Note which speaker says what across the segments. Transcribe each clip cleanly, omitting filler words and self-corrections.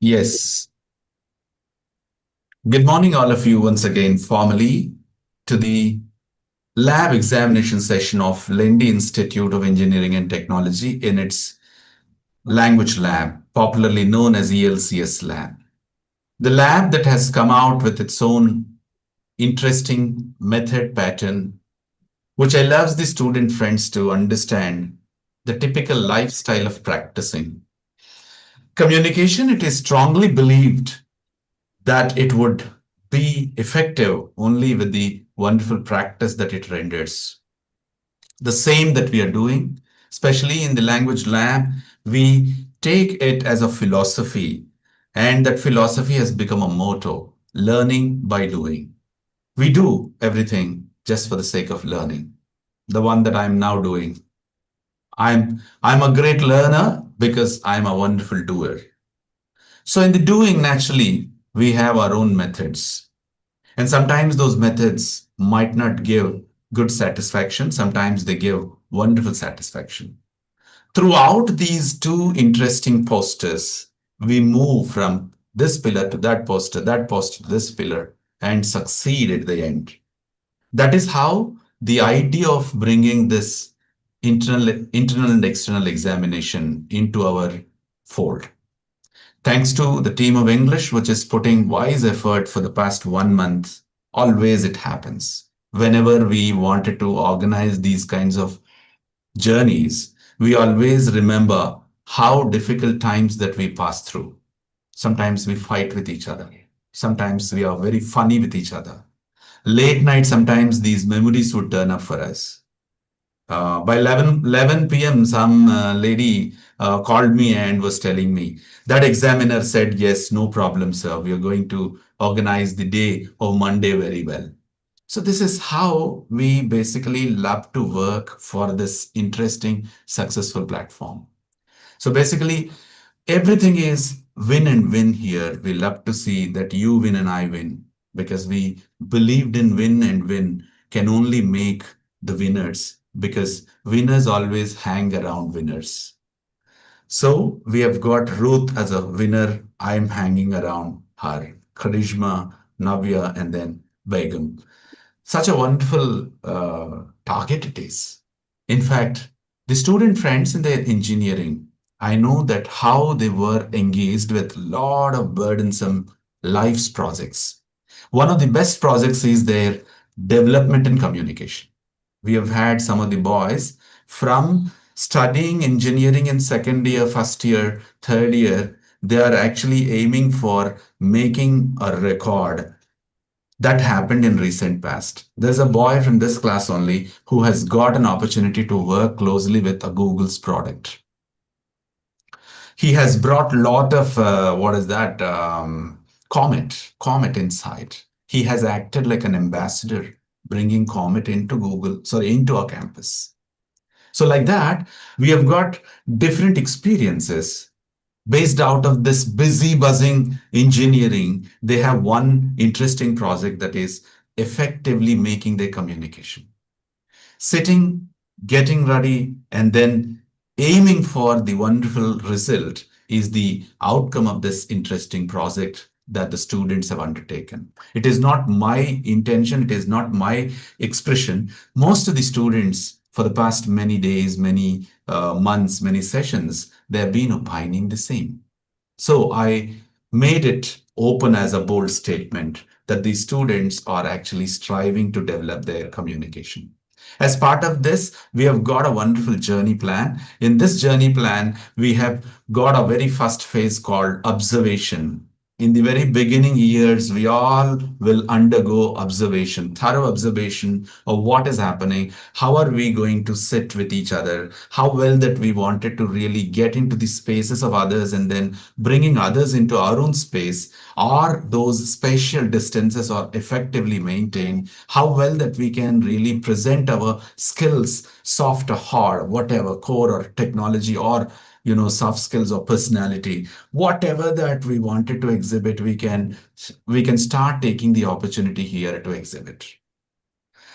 Speaker 1: Yes. Good morning, all of you, once again, formally to the lab examination session of Lindy Institute of Engineering and Technology in its language lab, popularly known as ELCS lab. The lab that has come out with its own interesting method pattern, which allows the student friends to understand the typical lifestyle of practicing. Communication, it is strongly believed that it would be effective only with the wonderful practice that it renders. The same that we are doing, especially in the language lab, we take it as a philosophy, and that philosophy has become a motto: learning by doing. We do everything just for the sake of learning. The one that I'm now doing. I'm a great learner because I'm a wonderful doer. So in the doing, naturally, we have our own methods. And sometimes those methods might not give good satisfaction. Sometimes they give wonderful satisfaction. Throughout these two interesting posters, we move from this pillar to that poster to this pillar, and succeed at the end. That is how the idea of bringing this internal and external examination into our fold. Thanks to the team of English, which is putting wise effort for the past 1 month, always it happens. Whenever we wanted to organize these kinds of journeys, we always remember how difficult times that we pass through. Sometimes we fight with each other. Sometimes we are very funny with each other. Late night, sometimes these memories would turn up for us. By 11 p.m., some lady called me and was telling me that examiner said, yes, no problem, sir. We are going to organize the day of Monday very well. So this is how we basically love to work for this interesting, successful platform. So basically, everything is win and win here. We love to see that you win and I win because we believed in win and win can only make the winners because winners always hang around winners. So we have got Ruth as a winner. I'm hanging around her. Karishma, Navya, and then Begum. Such a wonderful target it is. In fact, the student friends in their engineering, I know that how they were engaged with a lot of burdensome life's projects. One of the best projects is their development and communication. We have had some of the boys from studying engineering in second year, first year, third year. They are actually aiming for making a record that happened in recent past. There's a boy from this class only who has got an opportunity to work closely with a Google's product. He has brought a lot of what is that Comet inside. He has acted like an ambassador, bringing Comet into into our campus. So like that, we have got different experiences based out of this busy buzzing engineering. They have one interesting project that is effectively making their communication. Sitting, getting ready, and then aiming for the wonderful result is the outcome of this interesting project that the students have undertaken. It is not my intention, it is not my expression. Most of the students, for the past many days, many months, many sessions, they have been opining the same. So I made it open as a bold statement that these students are actually striving to develop their communication. As part of this, we have got a wonderful journey plan. In this journey plan, we have got a very first phase called observation. In the very beginning years, we all will undergo observation, thorough observation of what is happening. How are we going to sit with each other? How well that we wanted to really get into the spaces of others and then bringing others into our own space. Are those spatial distances are effectively maintained? How well that we can really present our skills, soft or hard, whatever, core or technology or soft skills or personality, whatever that we wanted to exhibit, we can start taking the opportunity here to exhibit.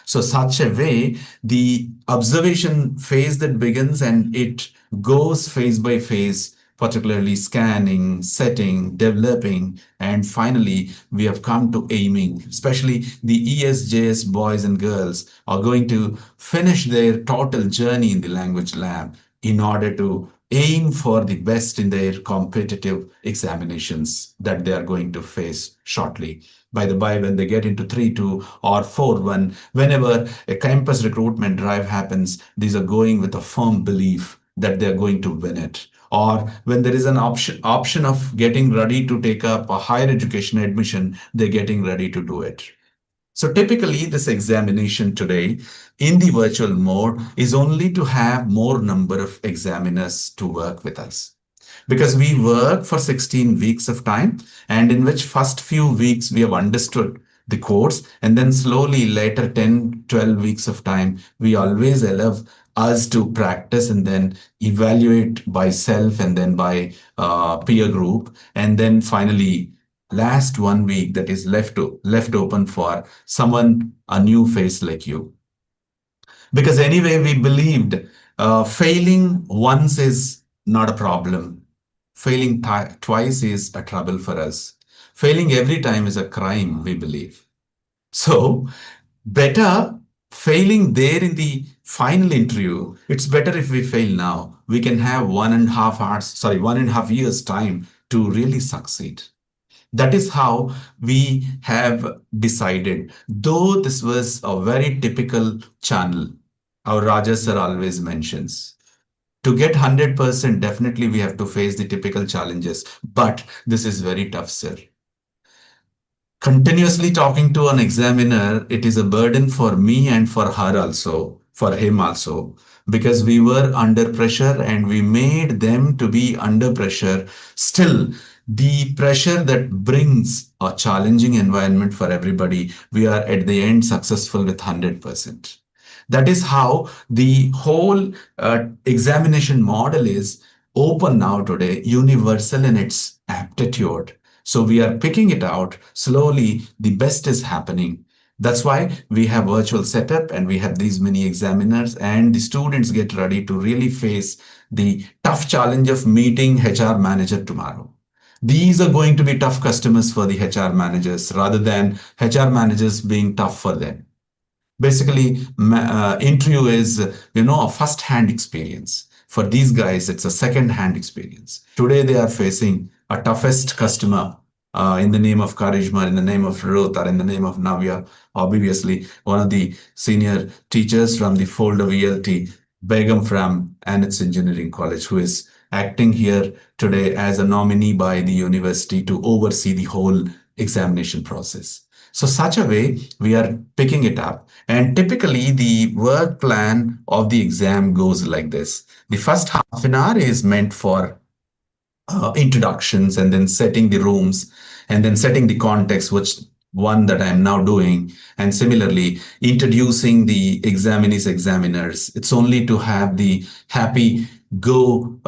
Speaker 1: So such a way, the observation phase that begins and it goes phase by phase particularly scanning, setting, developing, and finally, we have come to aiming. Especially the ESJS boys and girls are going to finish their total journey in the language lab in order to aim for the best in their competitive examinations that they are going to face shortly. By the by, when they get into 3-2 or 4-1, whenever a campus recruitment drive happens, these are going with a firm belief that they are going to win it. Or when there is an option of getting ready to take up a higher education admission, they're getting ready to do it. So typically, this examination today in the virtual mode is only to have more number of examiners to work with us. Because we work for 16 weeks of time, and in which first few weeks we have understood the course, and then slowly later 10, 12 weeks of time, we always allow us to practice and then evaluate by self and then by peer group, and then finally last 1 week that is left open for someone a new face like you. Because anyway we believed failing once is not a problem, failing twice is a trouble for us, failing every time is a crime, we believe. So better failing there in the final interview, it's better if we fail now, we can have 1.5 hours, sorry, 1.5 years time to really succeed. That is how we have decided. Though this was a very typical channel, our Raja sir always mentions. To get 100%, definitely we have to face the typical challenges. But this is very tough, sir. Continuously talking to an examiner, it is a burden for me and for her also, for him also, because we were under pressure and we made them to be under pressure. Still, the pressure that brings a challenging environment for everybody, we are at the end successful with 100%. That is how the whole examination model is open now today, universal in its aptitude. So we are picking it out slowly. The best is happening. That's why we have virtual setup and we have these many examiners and the students get ready to really face the tough challenge of meeting HR manager tomorrow. These are going to be tough customers for the HR managers rather than HR managers being tough for them. Basically, interview is, a first-hand experience. For these guys, it's a second-hand experience. Today, they are facing a toughest customer in the name of Karishma, in the name of Ruth, or in the name of Navya. Obviously, one of the senior teachers from the fold of ELT, Begum from Anits Engineering College, who is acting here today as a nominee by the university to oversee the whole examination process. So such a way we are picking it up. And typically the work plan of the exam goes like this. The first half an hour is meant for introductions and then setting the rooms and then setting the context, which one that I'm now doing. And similarly, introducing the examinees, examiners. It's only to have the happy go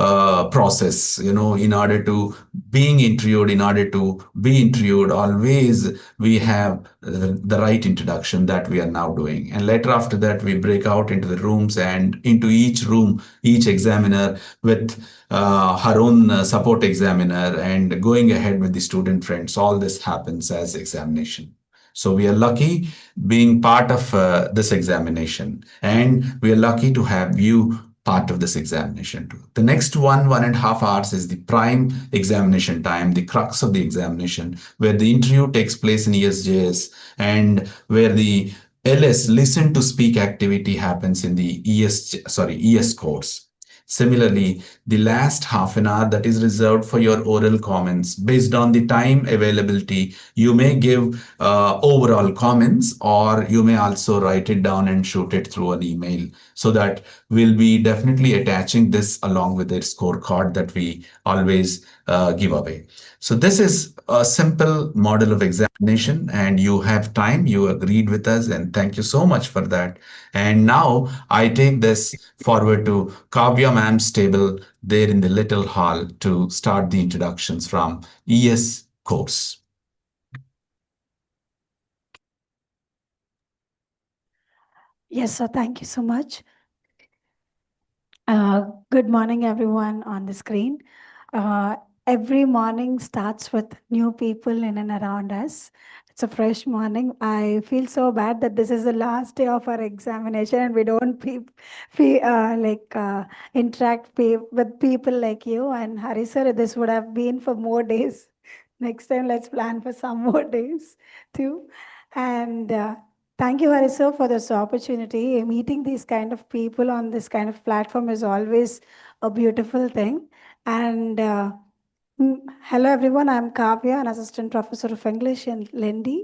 Speaker 1: process, in order to being interviewed, in order to be interviewed, always we have the right introduction that we are now doing. And later after that, we break out into the rooms and into each room, each examiner with her own support examiner and going ahead with the student friends. All this happens as examination. So we are lucky being part of this examination, and we are lucky to have you part of this examination too. The next 1.5 hours is the prime examination time, the crux of the examination, where the interview takes place in ESJS and where the LS, listen to speak activity, happens in the ES course. Similarly, the last half an hour that is reserved for your oral comments. Based on the time availability, you may give overall comments, or you may also write it down and shoot it through an email, so that we'll be definitely attaching this along with their scorecard that we always give away. So this is a simple model of examination, and you have time. You agreed with us, and thank you so much for that. And now I take this forward to Kavya ma'am's table there in the little hall to start the introductions from ES course.
Speaker 2: Yes, sir. Thank you so much. Good morning, everyone on the screen. Uh, every morning starts with new people in and around us. It's a fresh morning. I feel so bad that this is the last day of our examination and we don't interact with people like you and Hari sir. This would have been for more days. Next time, let's plan for some more days too. And thank you, Hari sir, for this opportunity. Meeting these kind of people on this kind of platform is always a beautiful thing. And hello, everyone. I'm Kavya, an assistant professor of English in Lendi.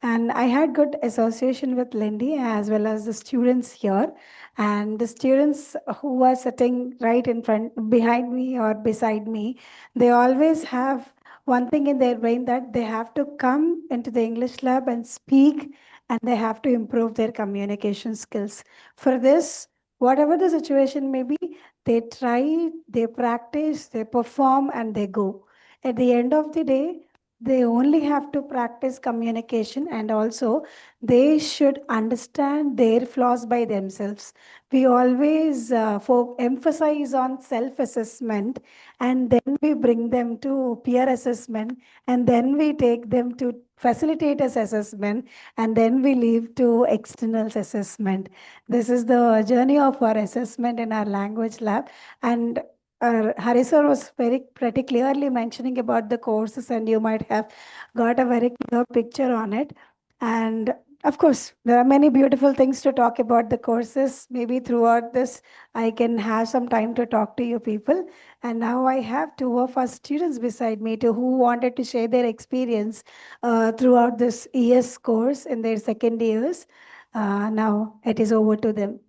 Speaker 2: And I had good association with Lendi as well as the students here. And the students who are sitting right in front, behind me or beside me, they always have one thing in their brain that they have to come into the English lab and speak and they have to improve their communication skills. For this, whatever the situation may be, they try, they practice, they perform, and they go. At the end of the day, they only have to practice communication and also they should understand their flaws by themselves. We always emphasize on self assessment and then we bring them to peer assessment and then we take them to facilitators assessment and then we leave to externals assessment. This is the journey of our assessment in our language lab. And Hari sir was very pretty clearly mentioning about the courses, and you might have got a very clear picture on it. And of course, there are many beautiful things to talk about the courses. Maybe throughout this, I can have some time to talk to you people. And now I have two of our students beside me to who wanted to share their experience throughout this ES course in their second years. Now it is over to them.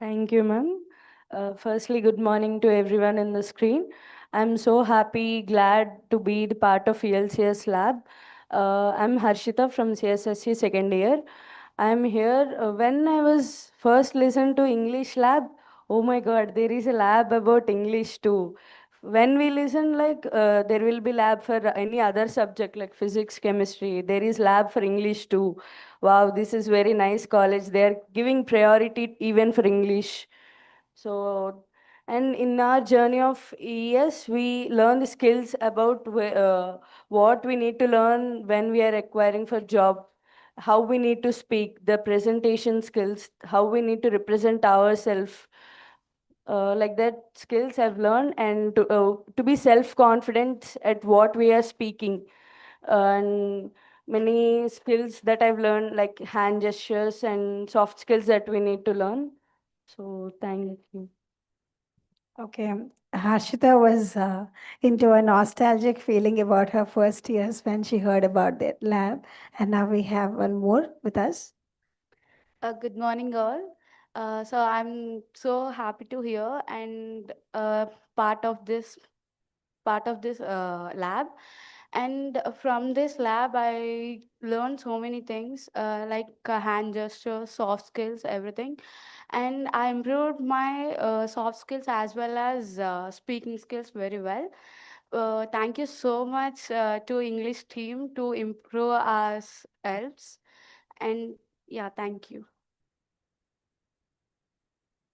Speaker 3: Thank you, ma'am. Firstly, good morning to everyone in the screen. I'm so happy, glad to be the part of ELCS lab. I'm Harshita from CSSC second year. I'm here when I was first listened to English lab. Oh my God, there is a lab about English too. When we listen, like there will be lab for any other subject like physics, chemistry. There is lab for English too. Wow, this is very nice college. They are giving priority even for English. So, and in our journey of ES, we learn the skills about what we need to learn when we are acquiring for job, how we need to speak, the presentation skills, how we need to represent ourselves. Like that skills I've learned, and to be self confident at what we are speaking, and many skills that I've learned, like hand gestures and soft skills that we need to learn. So thank you.
Speaker 2: Okay. Harshita was into a nostalgic feeling about her first years when she heard about that lab. And now we have one more with us.
Speaker 4: Good morning, all. So I'm so happy to hear and part of this lab. And from this lab, I learned so many things like hand gestures, soft skills, everything. And I improved my soft skills as well as speaking skills very well. Thank you so much to English team to improve ourselves. And yeah, thank you.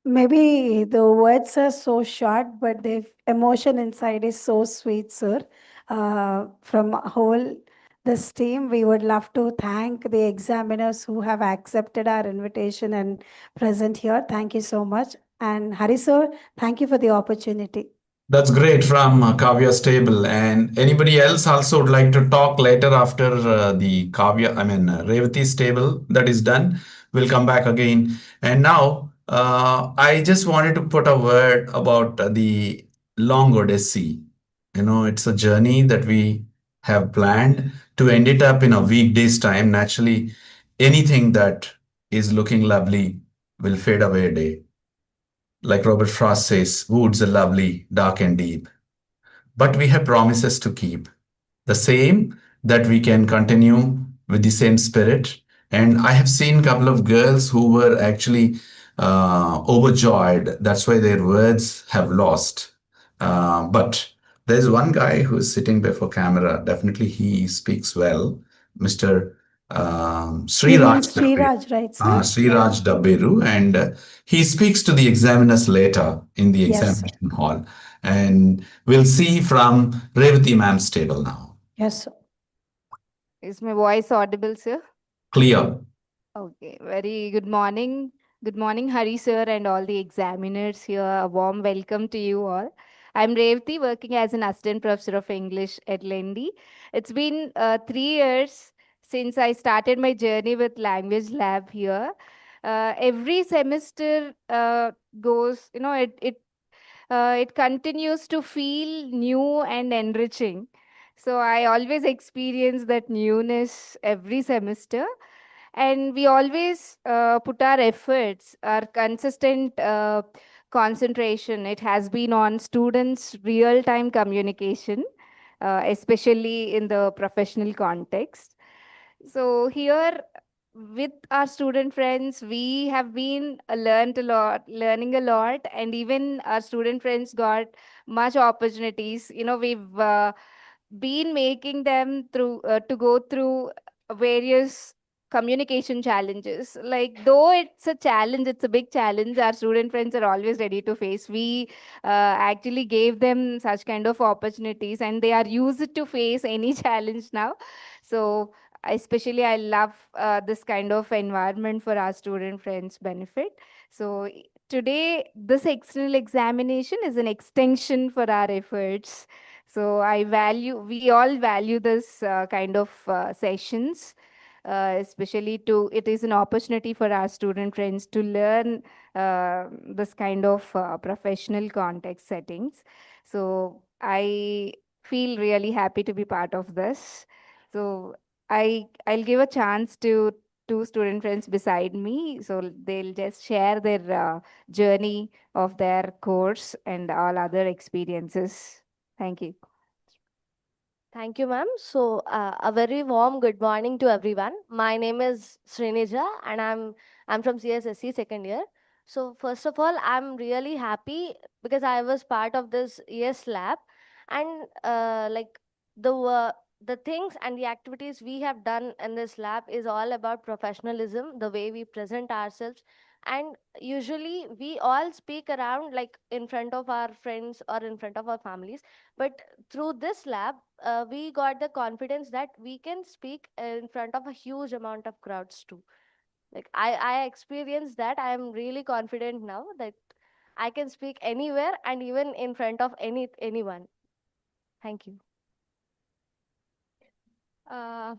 Speaker 2: Maybe the words are so short, but the emotion inside is so sweet, sir. From whole this team, we would love to thank the examiners who have accepted our invitation and present here. Thank you so much. And Hari sir, thank you for the opportunity.
Speaker 1: That's great from Kavya Stable. And anybody else also would like to talk later after the Revati Stable that is done. We'll come back again. And now, I just wanted to put a word about the long Odyssey. You know, it's a journey that we have planned to end it up in a weekday's time. Naturally, anything that is looking lovely will fade away a day. Like Robert Frost says, woods are lovely, dark and deep, but we have promises to keep. The same that we can continue with the same spirit. And I have seen a couple of girls who were actually overjoyed. That's why their words have lost. But there's one guy who is sitting before camera. Definitely he speaks well, Mr.
Speaker 2: You mean
Speaker 1: Sriraj Dabberu.
Speaker 2: Sriraj, right, sir?
Speaker 1: Sriraj Dabberu, and he speaks to the examiners later in the
Speaker 2: Yes, sir.
Speaker 1: examination hall. And we'll see from Revati ma'am's table now.
Speaker 2: Yes, sir.
Speaker 5: Is my voice audible, sir?
Speaker 1: Clear.
Speaker 5: Okay, very good morning. Good morning, Hari sir, and all the examiners here. A warm welcome to you all. I'm Revati, working as an assistant professor of English at Lendi. It's been 3 years since I started my journey with Language Lab here. Every semester goes, it continues to feel new and enriching. So I always experience that newness every semester, and we always put our efforts, our consistent concentration. It has been on students' real time communication, especially in the professional context. So here with our student friends, we have been learning a lot, and even our student friends got much opportunities. We've been making them through to go through various communication challenges. Like, though it's a challenge, it's a big challenge, our student friends are always ready to face. We actually gave them such kind of opportunities, and they are used to face any challenge now. So especially I love this kind of environment for our student friends benefit. So today this external examination is an extension for our efforts. So we all value this kind of sessions, especially it is an opportunity for our student friends to learn this kind of professional context settings. So I feel really happy to be part of this. So I'll give a chance to two student friends beside me, so they'll just share their journey of their course and all other experiences. Thank you.
Speaker 6: Thank you, ma'am. So, a very warm good morning to everyone. My name is Srinija, and I'm from CSSC second year. So, first of all, I'm really happy because I was part of this ES lab, and the things and the activities we have done in this lab is all about professionalism, the way we present ourselves, and usually we all speak around like in front of our friends or in front of our families, but through this lab we got the confidence that we can speak in front of a huge amount of crowds too. Like I experienced that. I am really confident now that I can speak anywhere and even in front of anyone. Thank you.
Speaker 7: Uh,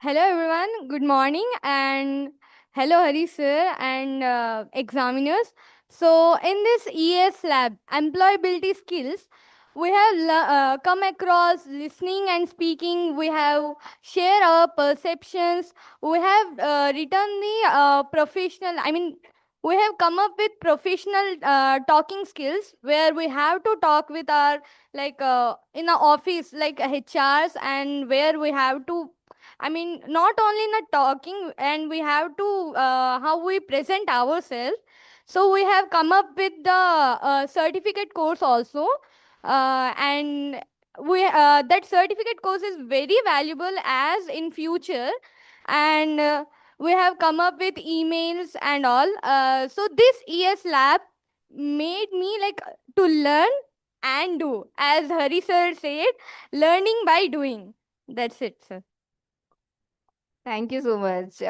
Speaker 7: Hello everyone, good morning, and hello Hari sir and examiners. So in this ES lab, employability skills, we have come across listening and speaking. We have shared our perceptions. We have written the professional. I mean, we have come up with professional talking skills where we have to talk with our in the office like HRs, and where we have to, I mean, not only in the talking, and we have to how we present ourselves. So we have come up with the certificate course also, and we that certificate course is very valuable as in future, and we have come up with emails and all. So this ES lab made me like to learn and do, as Hari sir said, learning by doing. That's it, sir.
Speaker 5: Thank you so much.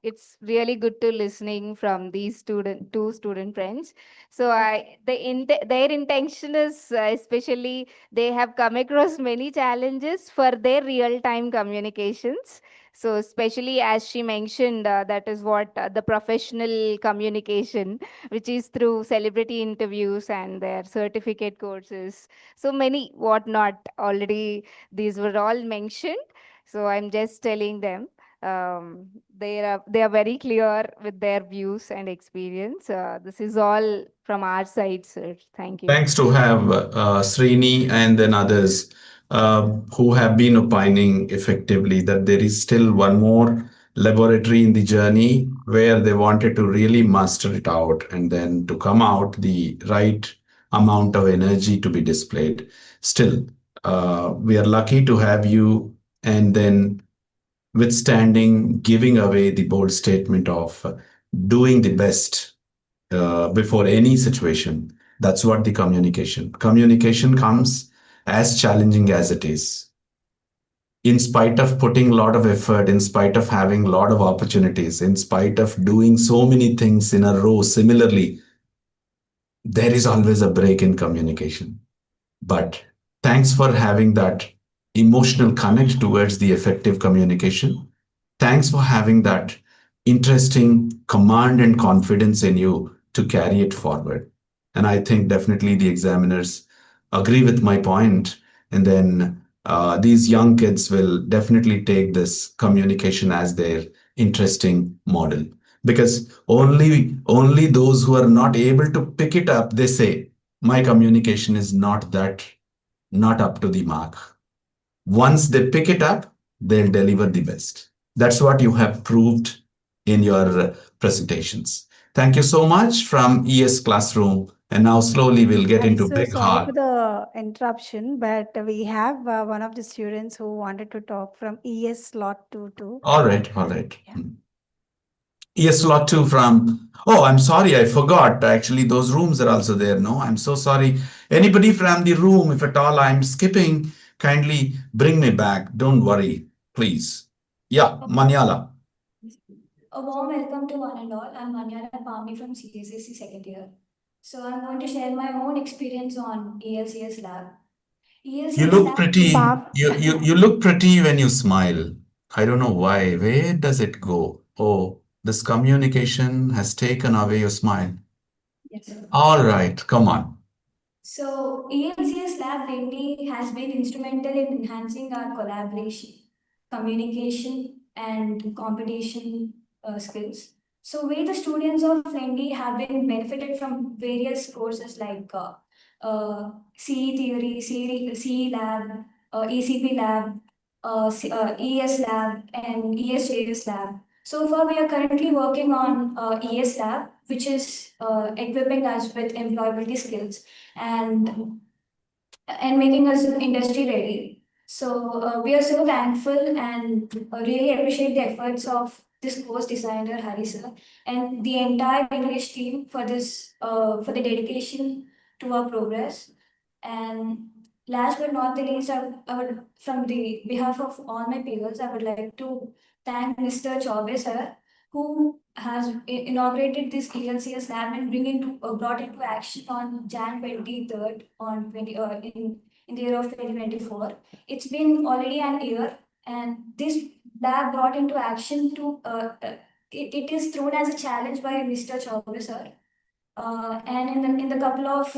Speaker 5: It's really good to listening from these two student friends. So their intention is especially they have come across many challenges for their real time communications. So especially as she mentioned, that is what the professional communication, which is through celebrity interviews and their certificate courses. So many whatnot already these were all mentioned. So I'm just telling them they are very clear with their views and experience. This is all from our side, sir. Thank you.
Speaker 1: Thanks to have Srini and then others who have been opining effectively that there is still one more laboratory in the journey where they wanted to really master it out and then to come out the right amount of energy to be displayed. Still, we are lucky to have you and then withstanding, giving away the bold statement of doing the best before any situation. That's what the communication. Communication comes as challenging as it is. In spite of putting a lot of effort, in spite of having a lot of opportunities, in spite of doing so many things in a row similarly, there is always a break in communication. But thanks for having that emotional connect towards the effective communication. Thanks for having that interesting command and confidence in you to carry it forward. And I think definitely the examiners agree with my point. And then these young kids will definitely take this communication as their interesting model. Because only those who are not able to pick it up, they say, my communication is not up to the mark. Once they pick it up, they'll deliver the best. That's what you have proved in your presentations. Thank you so much from ES Classroom. And now slowly we'll get into
Speaker 2: So
Speaker 1: Big
Speaker 2: sorry
Speaker 1: Heart.
Speaker 2: for the interruption, but we have one of the students who wanted to talk from ES slot 2 too.
Speaker 1: All right, all right.
Speaker 2: Yeah.
Speaker 1: ES slot 2 from, oh, I'm sorry, I forgot. Actually, those rooms are also there. No, I'm so sorry. Anybody from the room, if at all I'm skipping, kindly bring me back. Don't worry, please. Yeah, Manyala.
Speaker 8: A warm welcome to one and all. I'm Manyala Pamni from CSSC second year. So I'm going to share my own experience on ELCS lab.
Speaker 1: You
Speaker 8: ELCS
Speaker 1: look
Speaker 8: lab
Speaker 1: pretty.
Speaker 2: Pam-
Speaker 1: You look pretty when you smile. I don't know why. Where does it go? Oh, this communication has taken away your smile.
Speaker 8: Yes, sir.
Speaker 1: All right, come on.
Speaker 8: So ELCS lab lately has been instrumental in enhancing our collaboration, communication, and competition skills. So we, the students of Lindy, have been benefited from various courses like CE theory, CE lab, ECP lab, ES lab, and ESJS lab. So far, we are currently working on ES lab, which is equipping us with employability skills and making us industry ready. So we are so thankful and really appreciate the efforts of this course designer Hari sir and the entire English team for this for the dedication to our progress. And last but not the least, I would from the behalf of all my peers, I would like to thank Mr. Chaube sir who has inaugurated this ELCS lab and brought into action on Jan 23rd on 20 in the year of 2024. It's been already an year, and this lab brought into action to it is thrown as a challenge by Mr. Chaube sir. And in the couple of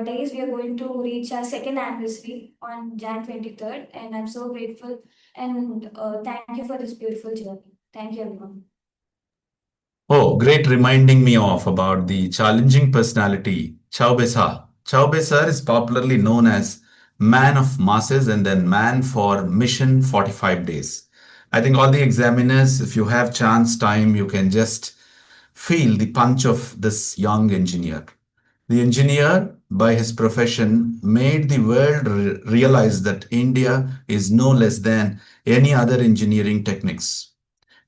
Speaker 8: days, we are going to reach our second anniversary on Jan 23rd, and I'm so grateful and thank you for this beautiful journey. Thank you, everyone.
Speaker 1: Oh, great reminding me of about the challenging personality, Chaube sir. Chaube sir is popularly known as man of masses and then man for mission 45 days. I think all the examiners, if you have chance, time, you can just feel the punch of this young engineer. The engineer, by his profession, made the world realize that India is no less than any other engineering techniques.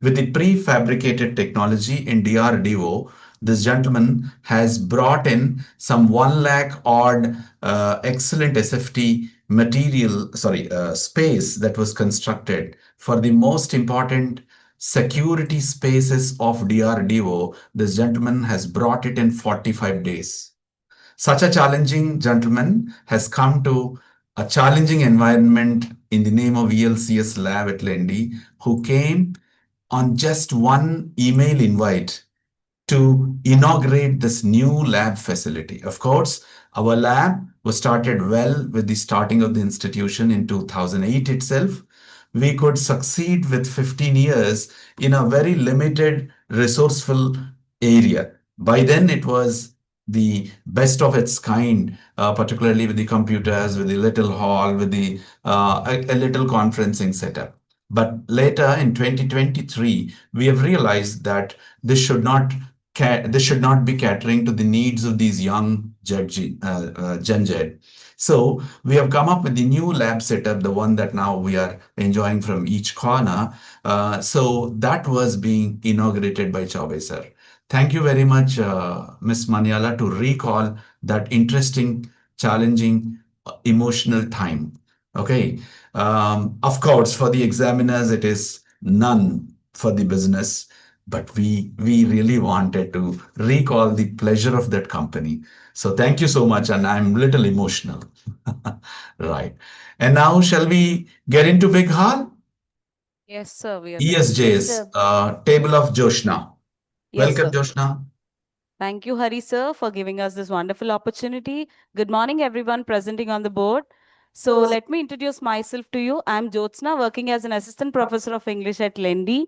Speaker 1: With the prefabricated technology in DRDO, this gentleman has brought in some 1 lakh odd excellent SFT space that was constructed for the most important security spaces of DRDO. This gentleman has brought it in 45 days. Such a challenging gentleman has come to a challenging environment in the name of ELCS lab at Lendi, who came on just one email invite to inaugurate this new lab facility. Of course, our lab was started well with the starting of the institution in 2008 itself. We could succeed with 15 years in a very limited resourceful area. By then, it was the best of its kind, particularly with the computers, with the little hall, with the a little conferencing setup. But later in 2023, we have realized that this should not this should not be catering to the needs of these young Gen Z. So we have come up with the new lab setup, the one that now we are enjoying from each corner. So that was being inaugurated by Chaube sir. Thank you very much, Ms. Maniala, to recall that interesting, challenging, emotional time. Okay. Of course, for the examiners, it is none for the business, but we really wanted to recall the pleasure of that company. So thank you so much, and I'm a little emotional. Right. And now, shall we get into Big Hall?
Speaker 9: Yes, sir, we are ready.
Speaker 6: Yes,
Speaker 1: ESJS,
Speaker 6: sir.
Speaker 1: Table of Joshna.
Speaker 9: Yes,
Speaker 1: Welcome,
Speaker 9: sir.
Speaker 1: Joshna.
Speaker 9: Thank you, Hari sir, for giving us this wonderful opportunity. Good morning, everyone presenting on the board. So let me introduce myself to you. I'm Jyotsna, working as an assistant professor of English at Lendi.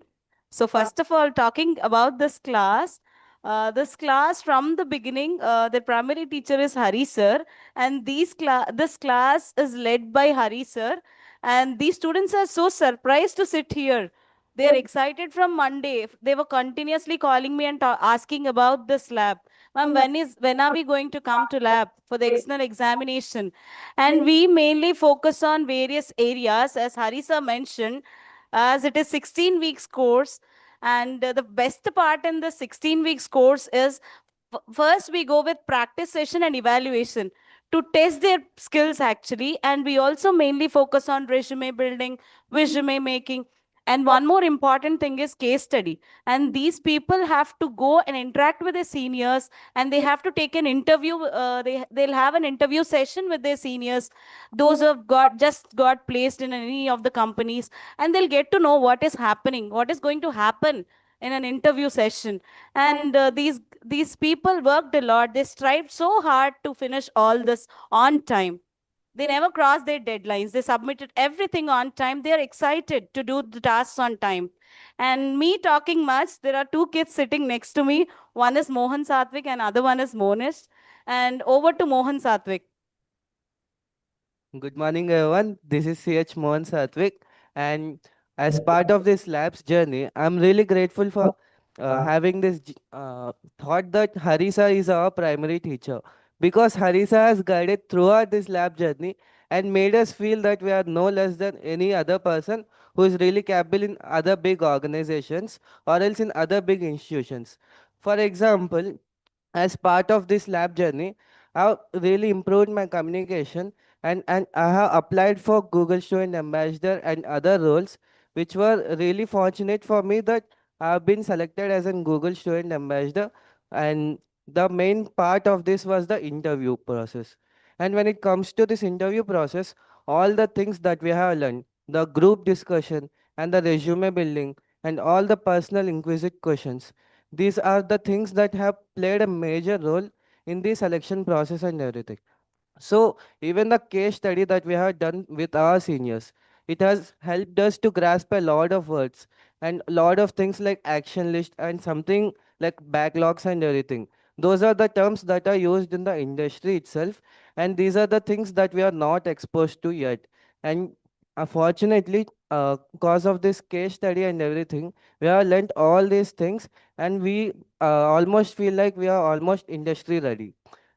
Speaker 9: So first of all, talking about this class from the beginning, the primary teacher is Hari sir, and this class is led by Hari sir. And these students are so surprised to sit here. They are excited from Monday. They were continuously calling me and asking about this lab. Ma'am, when are we going to come to lab for the external examination? And we mainly focus on various areas, as Harisa mentioned, as it is 16 weeks course. And the best part in the 16 weeks course is first we go with practice session and evaluation to test their skills actually. And we also mainly focus on resume building, resume making, and one more important thing is case study. And these people have to go and interact with their seniors, and they have to take an interview. They'll have an interview session with their seniors, those who have got placed in any of the companies, and they'll get to know what is happening, what is going to happen in an interview session. And these people worked a lot. They strived so hard to finish all this on time. They never crossed their deadlines. They submitted everything on time. They are excited to do the tasks on time. And me talking much, there are two kids sitting next to me. One is Mohan Satvik and other one is Monish. And over to Mohan Satvik.
Speaker 10: Good morning, everyone. This is CH Mohan Satvik, and as part of this lab's journey, I'm really grateful for having this thought that Harisa is our primary teacher, because Harisa has guided throughout this lab journey and made us feel that we are no less than any other person who is really capable in other big organizations or else in other big institutions. For example, as part of this lab journey, I've really improved my communication, and I have applied for Google Student Ambassador and other roles, which were really fortunate for me that I've been selected as a Google Student Ambassador. And the main part of this was the interview process. And when it comes to this interview process, all the things that we have learned, the group discussion and the resume building and all the personal inquisitive questions, these are the things that have played a major role in the selection process and everything. So even the case study that we have done with our seniors, it has helped us to grasp a lot of words and a lot of things like action list and something like backlogs and everything. Those are the terms that are used in the industry itself, and these are the things that we are not exposed to yet. And unfortunately, because of this case study and everything, we have learned all these things, and we almost feel like we are almost industry ready.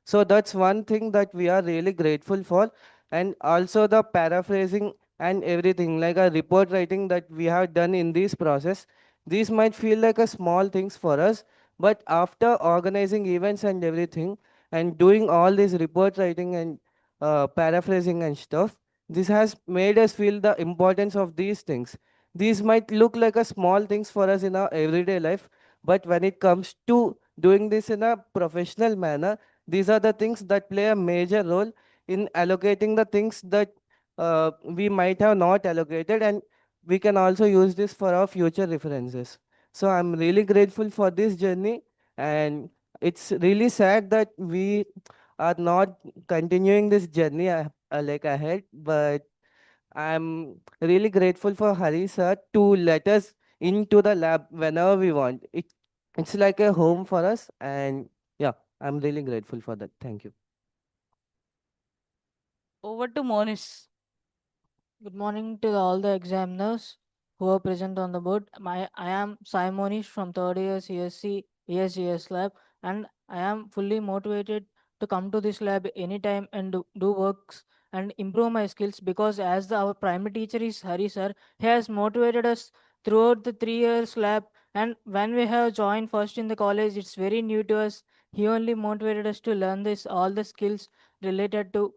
Speaker 10: So that's one thing that we are really grateful for. And also the paraphrasing and everything, like a report writing that we have done in this process. These might feel like a small things for us, but after organizing events and everything and doing all this report writing and paraphrasing and stuff, this has made us feel the importance of these things. These might look like a small things for us in our everyday life, but when it comes to doing this in a professional manner, these are the things that play a major role in allocating the things that we might have not allocated, and we can also use this for our future references. So I'm really grateful for this journey, and it's really sad that we are not continuing this journey like ahead, but I'm really grateful for Hari sir to let us into the lab whenever we want. It's like a home for us, and yeah, I'm really grateful for that. Thank you.
Speaker 9: Over to Monish.
Speaker 11: Good morning to all the examiners who are present on the board. I am Simonish from third year CSC ESJS lab, and I am fully motivated to come to this lab anytime and do works and improve my skills, because as our primary teacher is Hari sir, he has motivated us throughout the 3 years lab. And when we have joined first in the college, it's very new to us. He only motivated us to learn this all the skills related to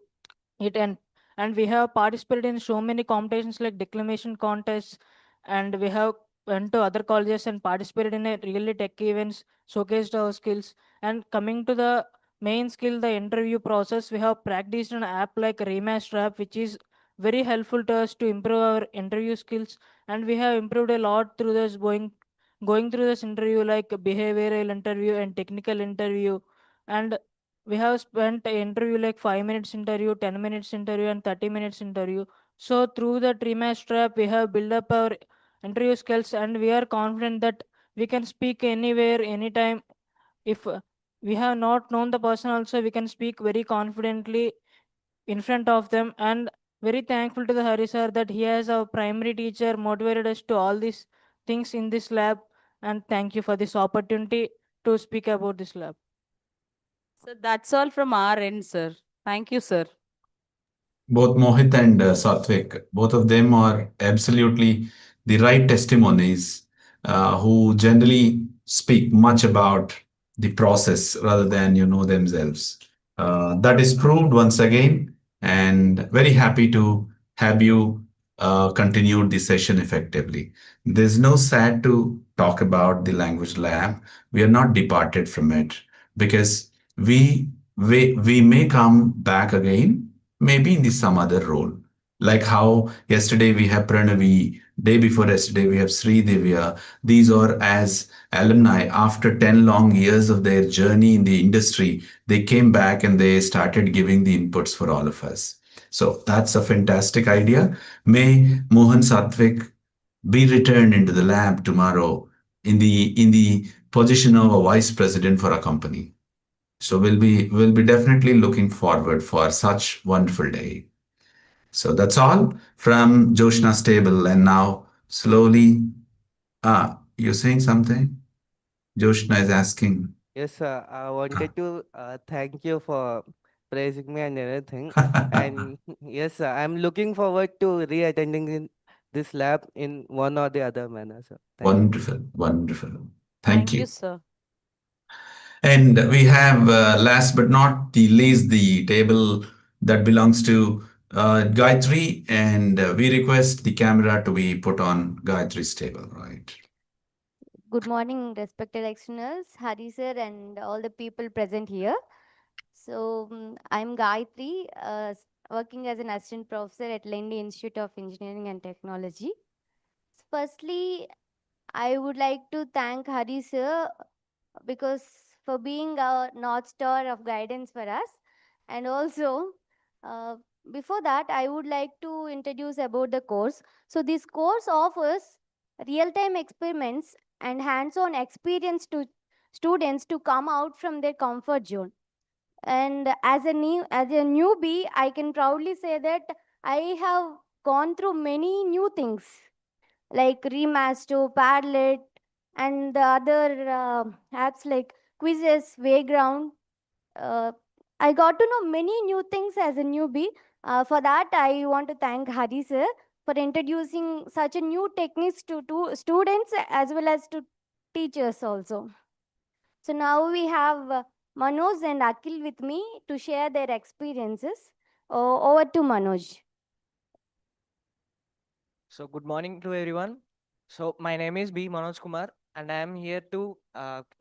Speaker 11: it. And we have participated in so many competitions like declamation contests, and we have went to other colleges and participated in a really tech events, showcased our skills. And coming to the main skill, the interview process, we have practiced an app like Remaster app, which is very helpful to us to improve our interview skills. And we have improved a lot through this going through this interview, like behavioral interview and technical interview. And we have spent a interview like 5 minutes interview, 10 minutes interview, and 30 minutes interview. So through the trimester app, we have built up our interview skills, and we are confident that we can speak anywhere, anytime. If we have not known the person also, we can speak very confidently in front of them. And very thankful to the Hari sir that he has our primary teacher motivated us to all these things in this lab. And thank you for this opportunity to speak about this lab.
Speaker 9: So that's all from our end, sir. Thank you, sir.
Speaker 1: Both Mohit and Satvik, both of them are absolutely the right testimonies who generally speak much about the process rather than themselves. That is proved once again, and very happy to have you continued the session effectively. There's no sad to talk about the language lab. We are not departed from it because we may come back again, maybe in the some other role. Like how yesterday we have Pranavi, day before yesterday we have Sri Divya. These are as alumni after 10 long years of their journey in the industry. They came back and they started giving the inputs for all of us. So that's a fantastic idea. May Mohan Satvik be returned into the lab tomorrow in the position of a vice president for a company. So we'll be definitely looking forward for such wonderful day. So that's all from Joshna's table. And now slowly, you're saying something? Joshna is asking.
Speaker 10: Yes, sir. I wanted to thank you for praising me and everything. And yes, sir, I'm looking forward to re-attending in this lab in one or the other manner, sir. Thank you.
Speaker 1: Wonderful, wonderful. Thank
Speaker 9: Thank you,
Speaker 1: you.
Speaker 9: sir.
Speaker 1: And we have, last but not the least, the table that belongs to Gayatri, and we request the camera to be put on Gayatri's table, right?
Speaker 12: Good morning, respected externals, Hari sir, and all the people present here. So, I'm Gayatri, working as an assistant professor at Lendi Institute of Engineering and Technology. Firstly, I would like to thank Hari sir because for being our North Star of guidance for us. And also, uh, before that, I would like to introduce about the course. So, this course offers real-time experiments and hands-on experience to students to come out from their comfort zone. And as a newbie, I can proudly say that I have gone through many new things like Remasto, Padlet, and the other apps like Quizzes, Wayground. Uh, I got to know many new things as a newbie. For that, I want to thank Hari sir for introducing such a new techniques to students as well as to teachers also. So now we have Manoj and Akhil with me to share their experiences. Over to Manoj.
Speaker 13: So good morning to everyone. So my name is B. Manoj Kumar, and I am here to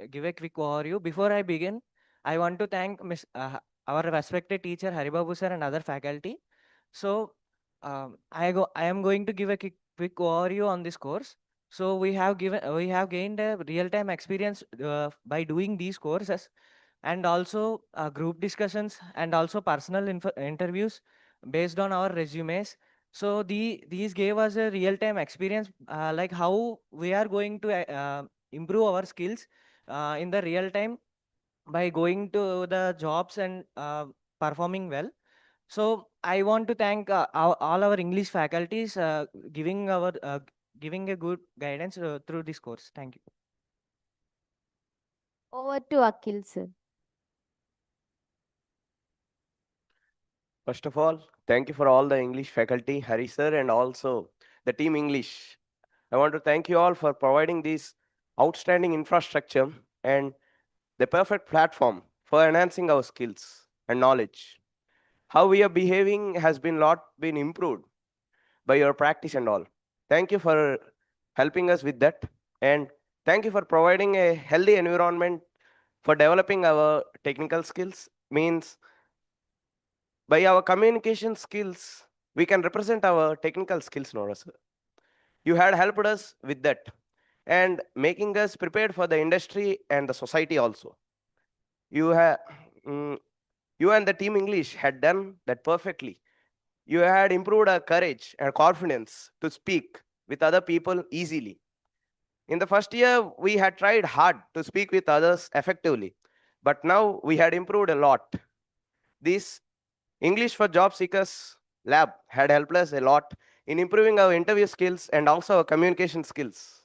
Speaker 13: give a quick overview. Before I begin, I want to thank our respected teacher Haribabu sir and other faculty. So I am going to give a quick overview on this course. So we have gained a real time experience by doing these courses, and also group discussions and also personal interviews based on our resumes. So these gave us a real time experience, like how we are going to improve our skills in the real time by going to the jobs and performing well. So I want to thank all our English faculties giving a good guidance through this course. Thank you.
Speaker 12: Over to Akhil, sir.
Speaker 14: First of all, thank you for all the English faculty, Hari sir, and also the team English. I want to thank you all for providing this outstanding infrastructure and the perfect platform for enhancing our skills and knowledge. How we are behaving has been improved by your practice and all. Thank you for helping us with that, and thank you for providing a healthy environment for developing our technical skills. Means by our communication skills, we can represent our technical skills, Nora sir. You had helped us with that and making us prepared for the industry and the society also. You have you and the team English had done that perfectly. You had improved our courage and confidence to speak with other people easily. In the first year, we had tried hard to speak with others effectively, but now we had improved a lot. This English for Job Seekers lab had helped us a lot in improving our interview skills and also our communication skills.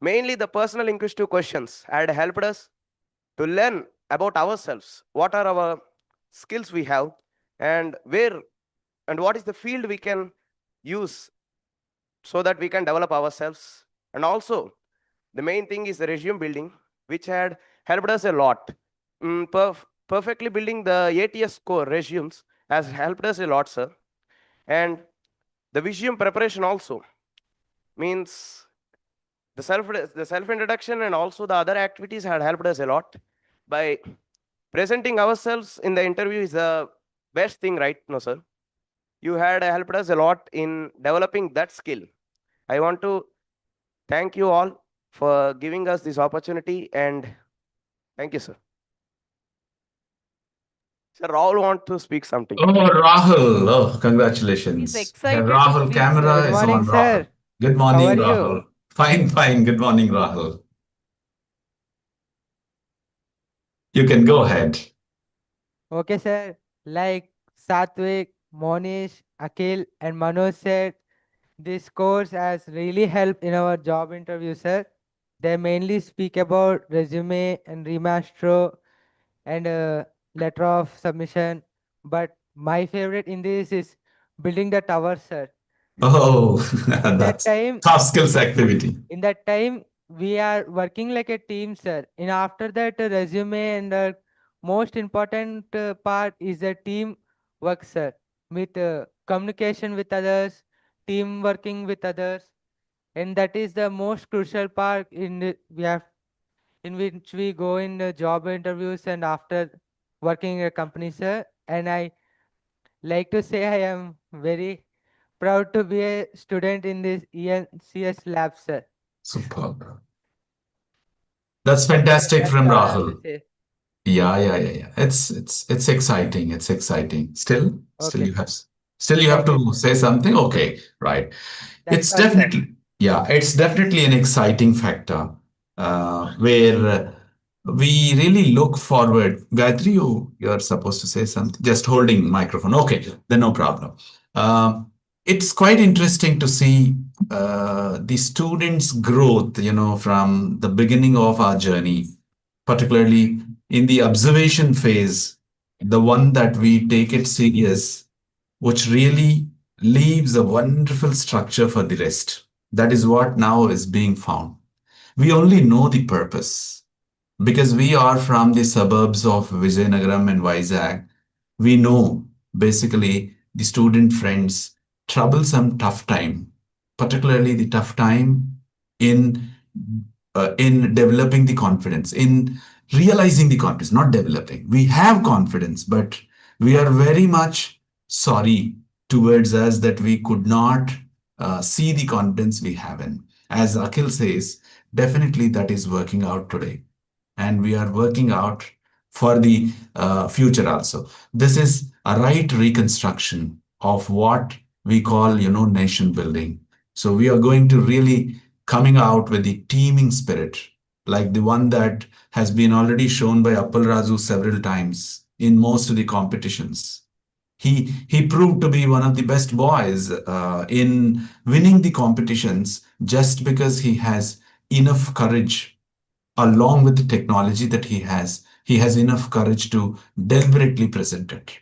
Speaker 14: Mainly the personal inquisitive questions had helped us to learn about ourselves, what are our skills we have, and where and what is the field we can use so that we can develop ourselves. And also, the main thing is the resume building, which had helped us a lot. Perfectly building the ATS score resumes has helped us a lot, sir. And the resume preparation also means the self introduction and also the other activities had helped us a lot. By presenting ourselves in the interview is the best thing, right? No, sir. You had helped us a lot in developing that skill. I want to thank you all for giving us this opportunity, and thank you, sir. Sir, Rahul want to speak something.
Speaker 1: Oh, Rahul. Oh,
Speaker 9: He's
Speaker 1: congratulations.
Speaker 9: excited to
Speaker 1: Rahul,
Speaker 9: speak,
Speaker 1: camera
Speaker 9: sir.
Speaker 10: Good
Speaker 1: is
Speaker 10: morning,
Speaker 1: on, Rahul.
Speaker 10: sir.
Speaker 1: Good
Speaker 10: How
Speaker 1: morning,
Speaker 10: are you?
Speaker 1: Rahul. Fine, fine. Good morning, Rahul. You can go ahead.
Speaker 10: Okay, sir. Like Satvik, Monish, Akhil, and Manoj said, this course has really helped in our job interview, sir. They mainly speak about resume and remaster and letter of submission. But my favorite in this is building the tower, sir.
Speaker 1: Oh,
Speaker 10: In that
Speaker 1: that's
Speaker 10: time,
Speaker 1: soft skills activity.
Speaker 10: in that time, we are working like a team, sir. And after that, resume and the most important part is the team work, sir. With communication with others, team working with others, and that is the most crucial part we have in which we go in job interviews and after working in a company, sir. And I like to say I am very proud to be a student in this ENCS lab, sir.
Speaker 1: Superb. That's fantastic
Speaker 10: That's
Speaker 1: from
Speaker 10: all I have to
Speaker 1: Rahul.
Speaker 10: say.
Speaker 1: Yeah. It's exciting. It's exciting. Still
Speaker 10: Okay.
Speaker 1: you have
Speaker 10: Thank you,
Speaker 1: to
Speaker 10: sir.
Speaker 1: say something. Okay, right.
Speaker 10: That's
Speaker 1: It's
Speaker 10: all, sir.
Speaker 1: definitely, yeah, it's definitely an exciting factor where we really look forward. Gayatri, you're supposed to say something. Just holding microphone. Okay, then no problem. It's quite interesting to see the students' growth, from the beginning of our journey, particularly in the observation phase, the one that we take it serious, which really leaves a wonderful structure for the rest. That is what now is being found. We only know the purpose because we are from the suburbs of Vijayanagaram and Vizag. We know basically the student friends troublesome tough time, particularly the tough time in in developing the confidence, in realizing the confidence, not developing. We have confidence, but we are very much sorry towards us that we could not see the confidence we have in. As Akhil says, definitely that is working out today, and we are working out for the future also. This is a right reconstruction of what we call, nation building. So we are going to really coming out with the teaming spirit, like the one that has been already shown by Appal Raju several times in most of the competitions. He proved to be one of the best boys in winning the competitions just because he has enough courage along with the technology that he has enough courage to deliberately present it.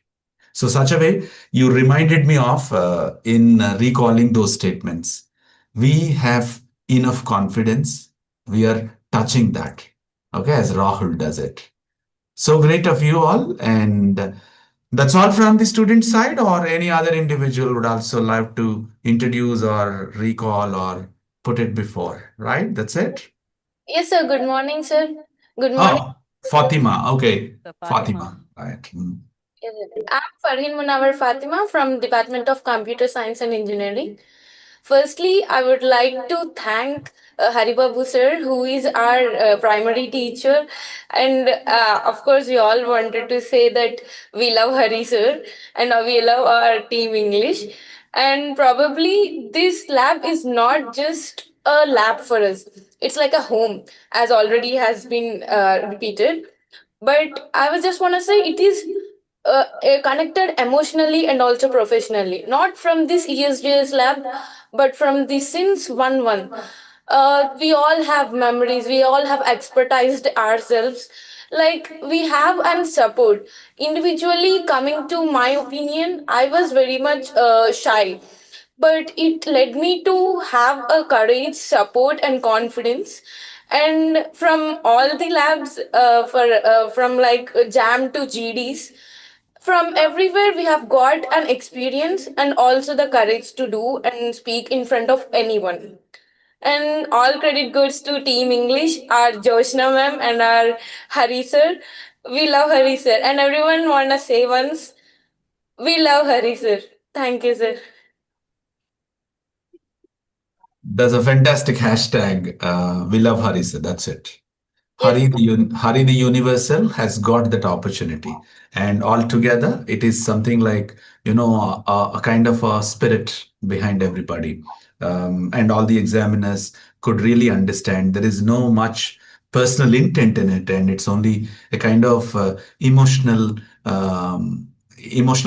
Speaker 1: So, such a way, you reminded me of in recalling those statements. We have enough confidence. We are touching that, okay, as Rahul does it. So great of you all. And that's all from the student side, or any other individual would also like to introduce or recall or put it before, right? That's it.
Speaker 15: Yes, sir. Good morning, sir. Good morning.
Speaker 1: Oh, Fatima. Okay.
Speaker 9: So Fatima.
Speaker 1: Fatima. Right. Mm.
Speaker 15: Yes, sir. I'm Farhin Munawar Fatima from Department of Computer Science and Engineering. Firstly, I would like to thank Haribabu sir, who is our primary teacher, and of course, we all wanted to say that we love Hari sir and we love our team English. And probably this lab is not just a lab for us; it's like a home, as already has been repeated. But I was just want to say it is connected emotionally and also professionally, not from this ESJS lab, but from the since 1 1. We all have memories, we all have expertised ourselves. Like we have and support. Individually, coming to my opinion, I was very much shy, but it led me to have a courage, support, and confidence. And from all the labs, for from like jam to GDs, from everywhere we have got an experience and also the courage to do and speak in front of anyone. And all credit goes to Team English, our Joshna ma'am and our Hari sir. We love Hari sir, and everyone wanna say once, we love Hari sir. Thank you, sir.
Speaker 1: There's a fantastic hashtag. We love Harisa. That's it.
Speaker 15: Yes.
Speaker 1: Hari the Universal has got that opportunity. And altogether, it is something like, a kind of a spirit behind everybody. And all the examiners could really understand there is no much personal intent in it. And it's only a kind of emotional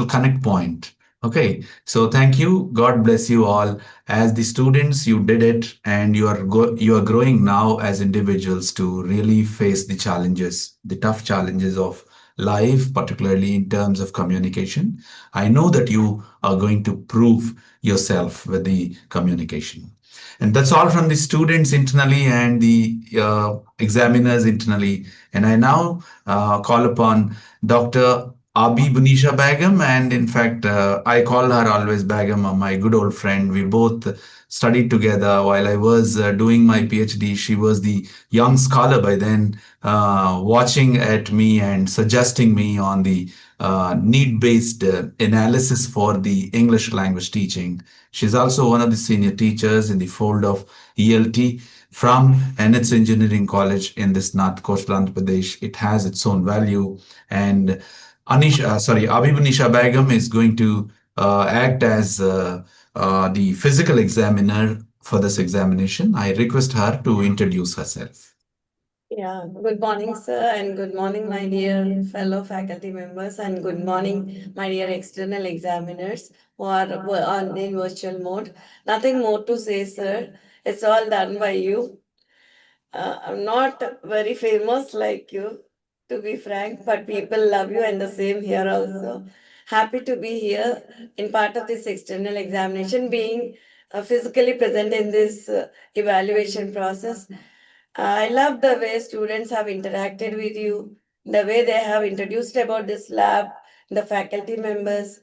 Speaker 1: connect point. Okay, so thank you. God bless you all. As the students, you did it, and you are growing now as individuals to really face the challenges, the tough challenges of life, particularly in terms of communication. I know that you are going to prove yourself with the communication. And that's all from the students internally and the examiners internally. And I now call upon Dr. Abi Bunisha Begum, and in fact, I call her always Begum, my good old friend. We both studied together while I was doing my PhD. She was the young scholar by then, watching at me and suggesting me on the need-based analysis for the English language teaching. She's also one of the senior teachers in the fold of ELT from NH Engineering College in this North Coastal Andhra Pradesh. It has its own value, and Abhi Nisha Begum is going to act as the physical examiner for this examination. I request her to introduce herself.
Speaker 16: Yeah, good morning, sir, and good morning, my dear fellow faculty members, and good morning, my dear external examiners were on in virtual mode. Nothing more to say, sir. It's all done by you. I'm not very famous like you, to be frank, but people love you, and the same here also. Happy to be here in part of this external examination, being physically present in this evaluation process. I love the way students have interacted with you, the way they have introduced about this lab, the faculty members,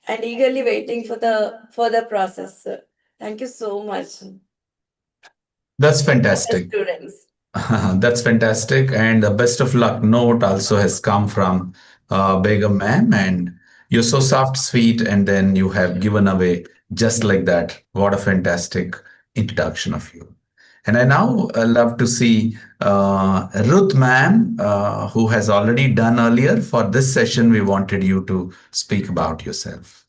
Speaker 16: and eagerly waiting for the further process. Sir. Thank you so much.
Speaker 1: That's
Speaker 16: All the
Speaker 1: fantastic.
Speaker 16: students.
Speaker 1: That's fantastic. And the best of luck note also has come from Begum ma'am. And you're so soft, sweet, and then you have given away just like that. What a fantastic introduction of you. And I now love to see Ruth ma'am, who has already done earlier. For this session, we wanted you to speak about yourself.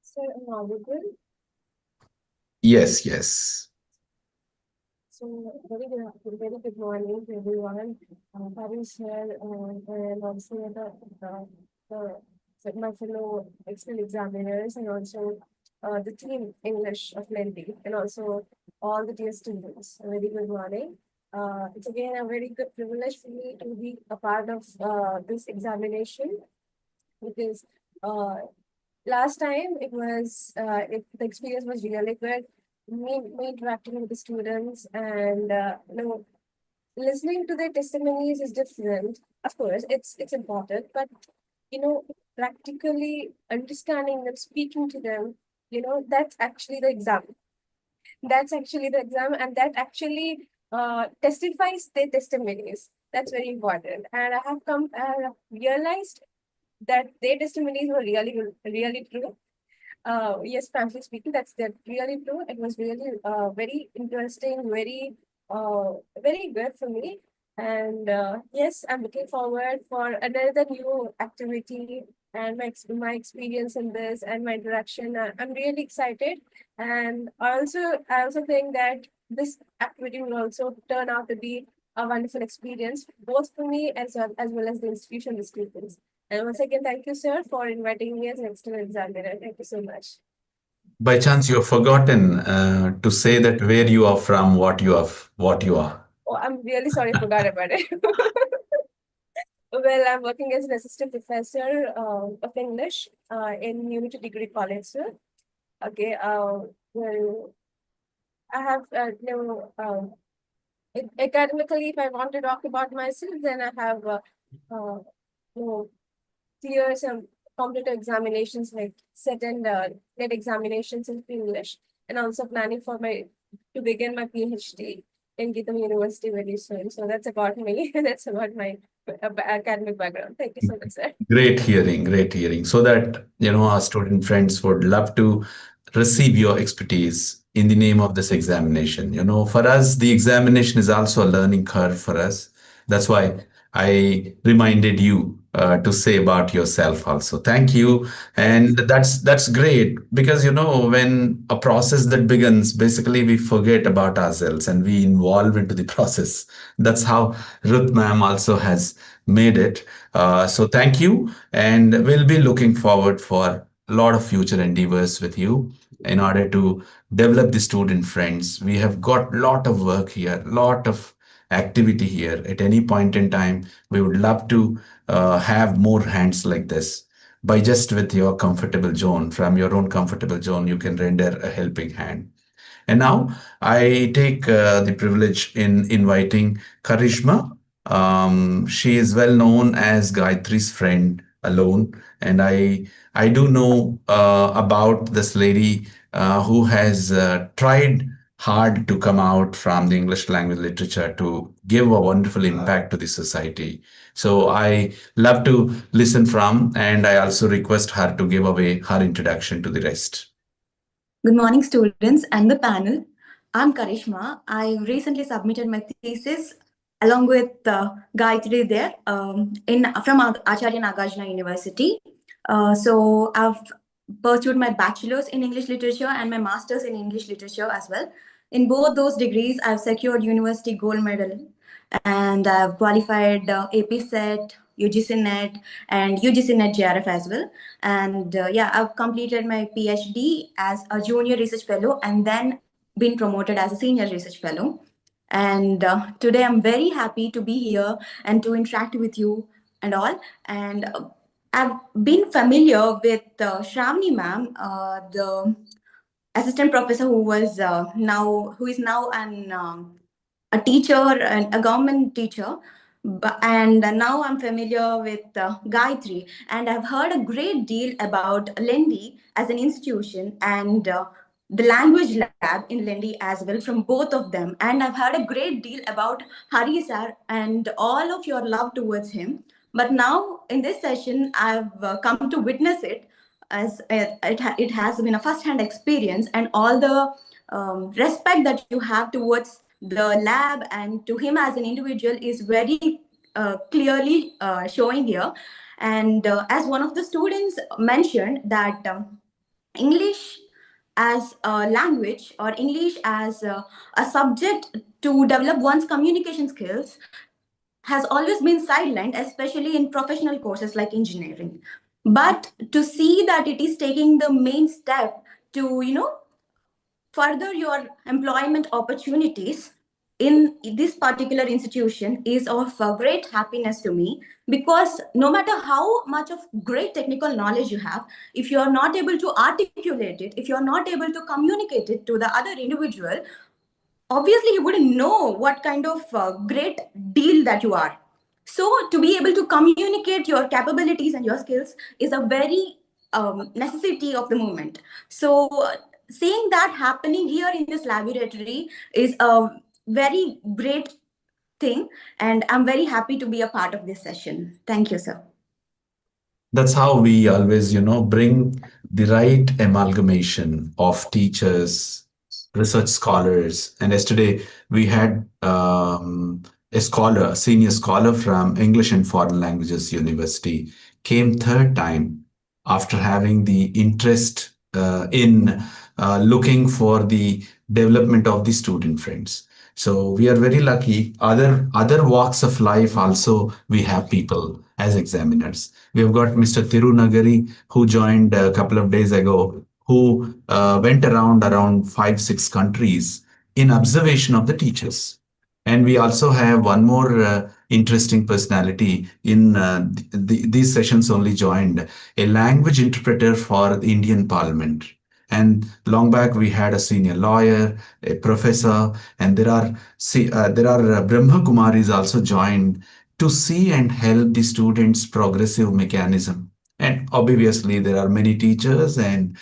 Speaker 17: Sir, am I audible?
Speaker 1: Yes, yes.
Speaker 17: So, very good morning to everyone. Paris here, and also the my fellow external examiners, and also the team English of Lendi, and also all the dear students. A very good morning. It's again a very good privilege for me to be a part of this examination because last time the experience was really good. Me interacting with the students and listening to their testimonies is different. Of course, it's important, but practically understanding them, speaking to them, that's actually the exam. That's actually the exam, and that actually testifies their testimonies. That's very important. And I have realized that their testimonies were really true. Yes, frankly speaking, that's really true. It was really very interesting, very good for me. And yes, I'm looking forward for another new activity and my experience in this and my interaction. I'm really excited, and I also think that this activity will also turn out to be a wonderful experience both for me as well as the institution, the students. And once again, thank you, sir, for inviting me as an external examiner. Thank you so much.
Speaker 1: By chance, you have forgotten to say that where you are from, what you are.
Speaker 17: Oh, I'm really sorry, I forgot about it. Well, I'm working as an assistant professor of English in Unity Degree College, sir. Okay, well, I have academically, if I want to talk about myself, then I have clear some competitive examinations like set and net examinations in English, and also planning for to begin my PhD in Geetham University very soon. So that's about me. That's about my academic background. Thank you so much, sir.
Speaker 1: Great hearing, great hearing. So that, our student friends would love to receive your expertise in the name of this examination. For us, the examination is also a learning curve for us. That's why I reminded you to say about yourself also. Thank you. And that's great because, when a process that begins, basically we forget about ourselves and we involve into the process. That's how Ruth ma'am also has made it. So thank you. And we'll be looking forward for a lot of future endeavors with you in order to develop the student friends. We have got a lot of work here, lot of activity here. At any point in time, we would love to have more hands like this. By just with your comfortable zone, from your own comfortable zone, you can render a helping hand. And now I take the privilege in inviting Karishma. She is well known as Gayatri's friend alone, and I do know about this lady who has tried hard to come out from the English language literature to give a wonderful impact to the society. So I love to listen from, and I also request her to give away her introduction to the rest.
Speaker 18: Good morning, students and the panel. I'm Karishma. I recently submitted my thesis along with Gayatri there from Acharya Nagarjuna University. So I've pursued my bachelor's in English literature and my master's in English literature as well. In both those degrees, I've secured university gold medal and I've qualified AP Set, UGC NET, and UGC NET JRF as well. And yeah, I've completed my PhD as a junior research fellow and then been promoted as a senior research fellow. And today I'm very happy to be here and to interact with you and all. And I've been familiar with Shravani ma'am, the assistant professor who is now a teacher and a government teacher. And now I'm familiar with Gayatri, and I've heard a great deal about Lendi as an institution and the language lab in Lendi as well from both of them. And I've heard a great deal about Hari sir and all of your love towards him. But now in this session, I've come to witness it as it has been a first-hand experience, and all the respect that you have towards the lab and to him as an individual is very clearly showing here. And as one of the students mentioned that English as a language or English as a subject to develop one's communication skills has always been sidelined, especially in professional courses like engineering. But to see that it is taking the main step to, further your employment opportunities in this particular institution is of great happiness to me, because no matter how much of great technical knowledge you have, if you are not able to articulate it, if you are not able to communicate it to the other individual, obviously you wouldn't know what kind of great deal that you are. So to be able to communicate your capabilities and your skills is a very necessity of the moment. So seeing that happening here in this laboratory is a very great thing, and I'm very happy to be a part of this session. Thank you, sir.
Speaker 1: That's how we always, bring the right amalgamation of teachers, research scholars. And yesterday we had a scholar, a senior scholar from English and Foreign Languages University, came third time after having the interest in looking for the development of the student friends. So we are very lucky. Other walks of life also we have people as examiners. We have got Mr. Tirunagari, who joined a couple of days ago, who went around 5, 6 countries in observation of the teachers. And we also have one more interesting personality in these sessions only joined, a language interpreter for the Indian Parliament. And long back, we had a senior lawyer, a professor, and there are Brahma Kumaris also joined to see and help the students' progressive mechanism. And obviously, there are many teachers, and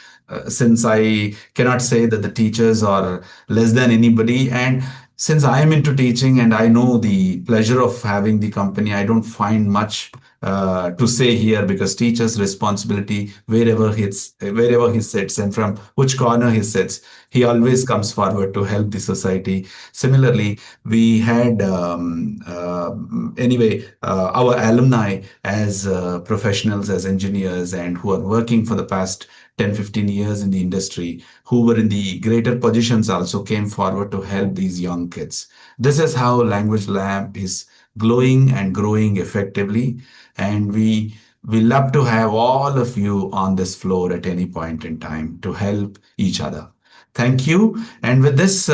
Speaker 1: since I cannot say that the teachers are less than anybody, and since I am into teaching and I know the pleasure of having the company, I don't find much to say here, because teacher's responsibility wherever he sits and from which corner he sits, he always comes forward to help the society. Similarly, we had our alumni as professionals, as engineers, and who are working for the past 10, 15 years in the industry, who were in the greater positions, also came forward to help these young kids. This is how Language Lab is glowing and growing effectively. And we love to have all of you on this floor at any point in time to help each other. Thank you. And with this,